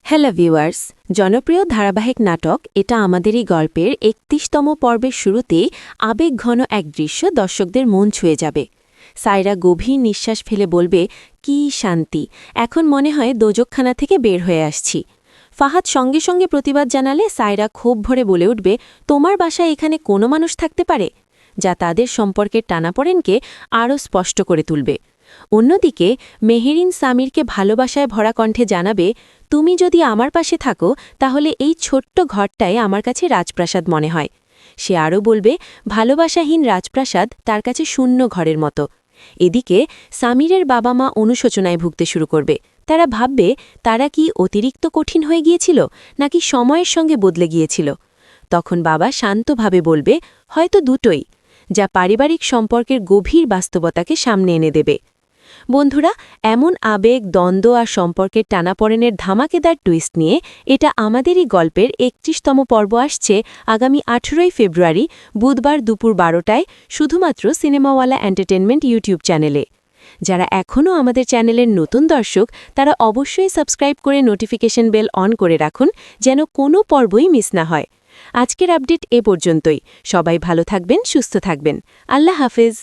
Hello viewers, জনপ্রিয় ধারাবাহিক নাটক এটা আমাদেরই গল্পের ৩১তম পর্বের শুরুতেই আবেগঘন এক দৃশ্য দর্শকদের মন ছুঁয়ে যাবে। সায়রা গভীর নিঃশ্বাস ফেলে বলবে, কী শান্তি, এখন মনে হয় দোজকখানা থেকে বের হয়ে আসছি। ফাহাদ সঙ্গে সঙ্গে প্রতিবাদ জানালে সায়রা ক্ষোভ ভরে বলে উঠবে, তোমার বাসায় এখানে কোনো মানুষ থাকতে পারে? যা তাদের সম্পর্কের টানাপড়েনকে আরও স্পষ্ট করে তুলবে। অন্যদিকে মেহেরিন সামিরকে ভালোবাসায় ভরা কণ্ঠে জানাবে, তুমি যদি আমার পাশে থাকো তাহলে এই ছোট্ট ঘরটাই আমার কাছে রাজপ্রাসাদ মনে হয়। সে আরও বলবে, ভালোবাসাহীন রাজপ্রাসাদ তার কাছে শূন্য ঘরের মতো। এদিকে সামিরের বাবা মা অনুশোচনায় ভুগতে শুরু করবে। তারা ভাববে, তারা কি অতিরিক্ত কঠিন হয়ে গিয়েছিল নাকি সময়ের সঙ্গে বদলে গিয়েছিল। তখন বাবা শান্তভাবে বলবে, হয়তো দুটোই, যা পারিবারিক সম্পর্কের গভীর বাস্তবতাকে সামনে এনে দেবে। বন্ধুরা, এমন আবেগ, দ্বন্দ্ব আর সম্পর্কের টানাপড়েনের ধামাকেদার টুইস্ট নিয়ে এটা আমাদেরই গল্পের ৩১তম পর্ব আসছে আগামী ১৮ই ফেব্রুয়ারি বুধবার দুপুর ১২টায় শুধুমাত্র সিনেমাওয়ালা এন্টারটেনমেন্ট ইউটিউব চ্যানেলে। যারা এখনও আমাদের চ্যানেলের নতুন দর্শক তারা অবশ্যই সাবস্ক্রাইব করে নোটিফিকেশন বেল অন করে রাখুন, যেন কোনো পর্বই মিস না হয়। আজকের আপডেট এ পর্যন্তই। সবাই ভালো থাকবেন, সুস্থ থাকবেন। আল্লাহ হাফেজ।